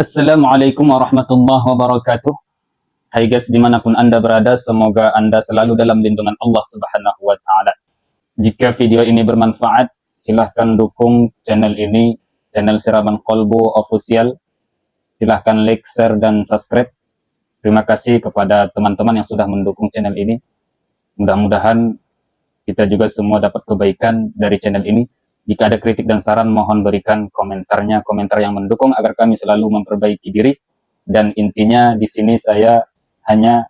Assalamualaikum warahmatullahi wabarakatuh. Hai guys, dimanapun Anda berada, semoga Anda selalu dalam lindungan Allah Subhanahu wa Ta'ala. Jika video ini bermanfaat, silahkan dukung channel ini, channel Siraman Kolbu Official. Silahkan like, share, dan subscribe. Terima kasih kepada teman-teman yang sudah mendukung channel ini. Mudah-mudahan kita juga semua dapat kebaikan dari channel ini. Jika ada kritik dan saran, mohon berikan komentarnya, komentar yang mendukung agar kami selalu memperbaiki diri. Dan intinya di sini saya hanya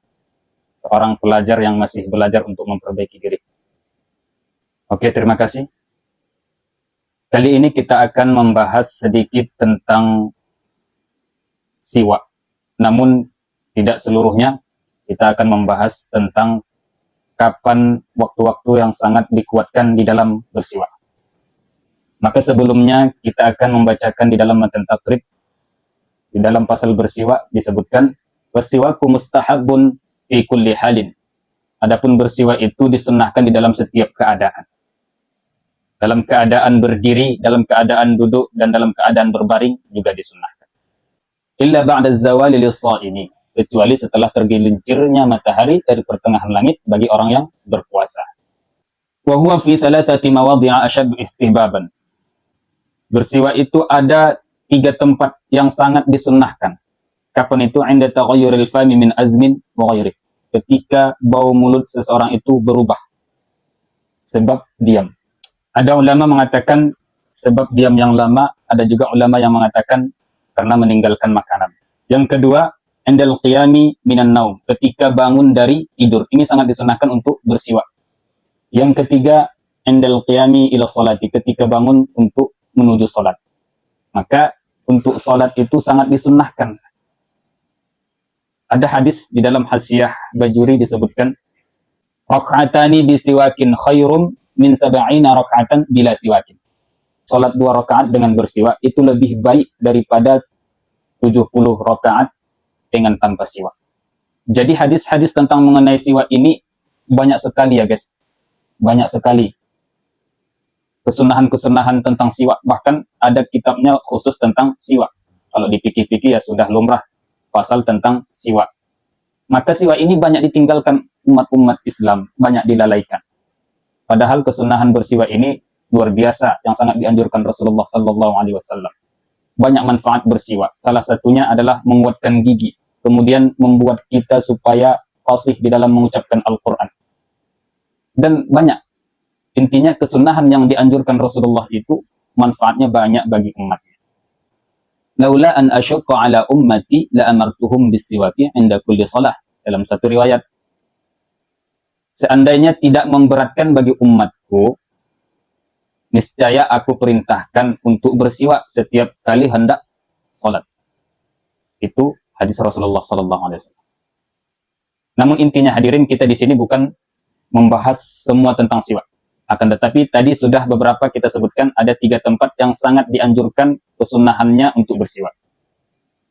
seorang pelajar yang masih belajar untuk memperbaiki diri. Oke, terima kasih. Kali ini kita akan membahas sedikit tentang siwak. Namun tidak seluruhnya, kita akan membahas tentang kapan waktu-waktu yang sangat dikuatkan di dalam bersiwak. Maka sebelumnya kita akan membacakan di dalam matan takrib, di dalam pasal bersiwak disebutkan wasiwaku mustahabun fi kulli halin. Adapun bersiwak itu disunnahkan di dalam setiap keadaan. Dalam keadaan berdiri, dalam keadaan duduk, dan dalam keadaan berbaring juga disunnahkan. Illa ba'da zawali lis-shaimi, kecuali setelah tergelincirnya matahari dari pertengahan langit bagi orang yang berpuasa. Wa huwa fi thalathati mawadhi'a ashad istihbaban. Bersiwak itu ada 3 tempat yang sangat disunnahkan. Kapan itu? Inda taghayyuril fami min azmin wa ghairi. Ketika bau mulut seseorang itu berubah sebab diam. Ada ulama mengatakan sebab diam yang lama, ada juga ulama yang mengatakan karena meninggalkan makanan. Yang kedua, indal qiyami minan naum, ketika bangun dari tidur. Ini sangat disunnahkan untuk bersiwak. Yang ketiga, indal qiyami ila sholati, ketika bangun untuk menuju sholat. Maka untuk sholat itu sangat disunnahkan. Ada hadis di dalam Hasyiah Bajuri disebutkan, raka'atani bisiwakin khairum min sab'ina raka'atan bila siwakin. Sholat 2 rakaat dengan bersiwak itu lebih baik daripada 70 rakaat dengan tanpa siwak. Jadi hadis-hadis tentang mengenai siwak ini banyak sekali ya guys. Banyak sekali kesunahan-kesunahan tentang siwak. Bahkan ada kitabnya khusus tentang siwak. Kalau dipikir-pikir ya sudah lumrah pasal tentang siwak. Maka siwak ini banyak ditinggalkan umat-umat Islam, banyak dilalaikan. Padahal kesunahan bersiwak ini luar biasa yang sangat dianjurkan Rasulullah SAW. Banyak manfaat bersiwak. Salah satunya adalah menguatkan gigi. Kemudian membuat kita supaya fasih di dalam mengucapkan Al-Quran. Dan banyak. Intinya kesunahan yang dianjurkan Rasulullah itu manfaatnya banyak bagi umatnya. Laula an asyqa ala ummati la amartuhum bisiwaki inda kulli shalah. Dalam satu riwayat, seandainya tidak memberatkan bagi umatku, niscaya aku perintahkan untuk bersiwak setiap kali hendak salat. Itu hadis Rasulullah SAW. Namun intinya hadirin, kita di sini bukan membahas semua tentang siwak. Akan tetapi tadi sudah beberapa kita sebutkan ada 3 tempat yang sangat dianjurkan kesunahannya untuk bersiwak.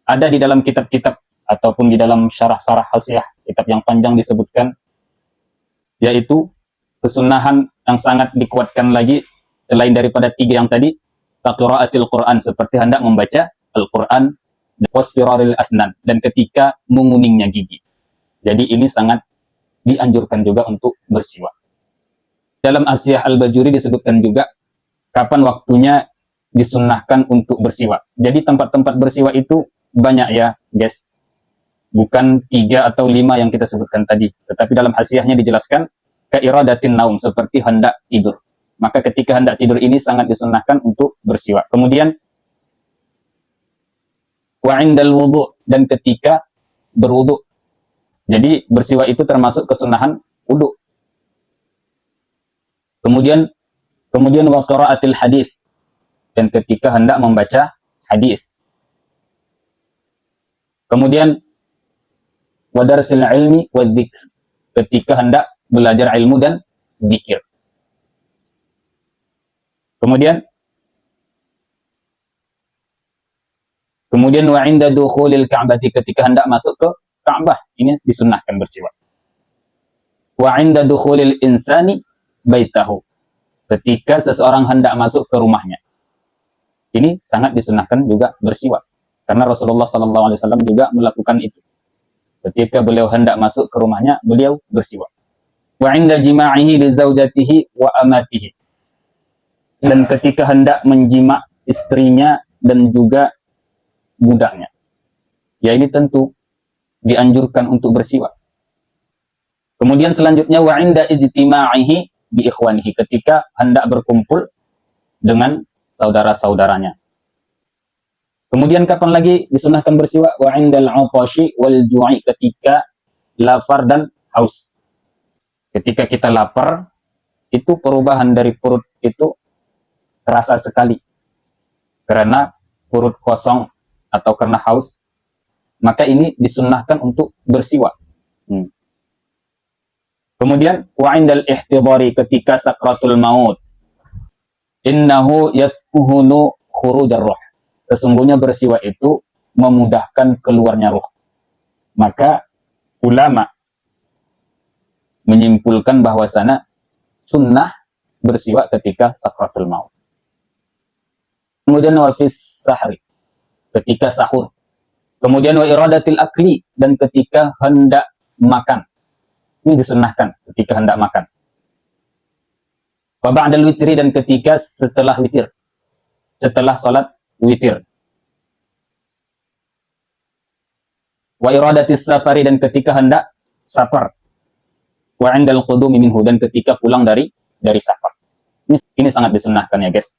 Ada di dalam kitab-kitab ataupun di dalam syarah-syarah Hasyiah, kitab yang panjang disebutkan, yaitu kesunahan yang sangat dikuatkan lagi selain daripada 3 yang tadi, qiraatil Quran, seperti hendak membaca Al-Quran, wasfiraril asnan, dan ketika menguningnya gigi. Jadi ini sangat dianjurkan juga untuk bersiwak. Dalam Hasyiah Al-Bajuri disebutkan juga kapan waktunya disunnahkan untuk bersiwak. Jadi tempat-tempat bersiwak itu banyak ya guys. Bukan 3 atau 5 yang kita sebutkan tadi. Tetapi dalam Hasyiahnya dijelaskan kairadatin naum, seperti hendak tidur. Maka ketika hendak tidur ini sangat disunnahkan untuk bersiwak. Kemudian wa indal wudu, dan ketika berwudu. Jadi bersiwak itu termasuk kesunahan wudu. Kemudian wa qiraatil hadis, dan ketika hendak membaca hadis. Kemudian wa darsil ilmi wa dzikr, ketika hendak belajar ilmu dan zikir. Kemudian wa inda dukhulil ka'bati, ketika hendak masuk ke Ka'bah, ini disunnahkan bersiwak. Wa inda dukhulil insani baitahu, ketika seseorang hendak masuk ke rumahnya. Ini sangat disunahkan juga bersiwak. Karena Rasulullah SAW juga melakukan itu. Ketika beliau hendak masuk ke rumahnya, beliau bersiwak. Wa 'inda jima'ihi li zaujatihi wa amatihi. Dan ketika hendak menjima istrinya dan juga budaknya. Ya, ini tentu dianjurkan untuk bersiwak. Kemudian selanjutnya wa 'inda ijtima'ihi bi ikhwanihi, ketika hendak berkumpul dengan saudara-saudaranya. Kemudian kapan lagi disunahkan bersiwak? Wa 'indal 'atashi wal ju'i, ketika lapar dan haus. Ketika kita lapar, itu perubahan dari perut itu terasa sekali. Karena perut kosong atau karena haus, maka ini disunahkan untuk bersiwak. Kemudian wa 'indal ihtidari, ketika sakratul maut. Innahu yas'uhunu khurujar ruh. Sesungguhnya bersiwak itu memudahkan keluarnya ruh. Maka ulama menyimpulkan bahwasana sunnah bersiwak ketika sakratul maut. Kemudian wa fis sahri, ketika sahur. Kemudian wa iradatil akli, dan ketika hendak makan. Ini disunnahkan ketika hendak makan. Wa ba'dal witri, dan ketika setelah witir. Setelah salat witir. Wa iradatis safari, dan ketika hendak safar. Wa 'indal qudumi minhu, dan ketika pulang dari safar. Ini sangat disunnahkan ya guys.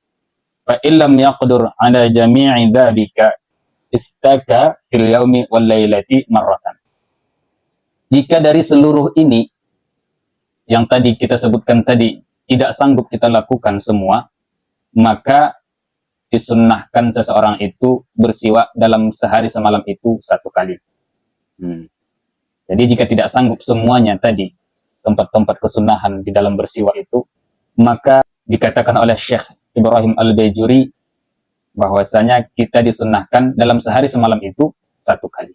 Fa illam yaqdur 'ala jami'i dzalika istaka fil yaumi wal lailati marratan. Jika dari seluruh ini yang tadi kita sebutkan tadi tidak sanggup kita lakukan semua, maka disunnahkan seseorang itu bersiwak dalam sehari semalam itu 1 kali. Jadi jika tidak sanggup semuanya tadi, tempat-tempat kesunahan di dalam bersiwak itu, maka dikatakan oleh Syekh Ibrahim Al-Baijuri bahwasanya kita disunnahkan dalam sehari semalam itu 1 kali.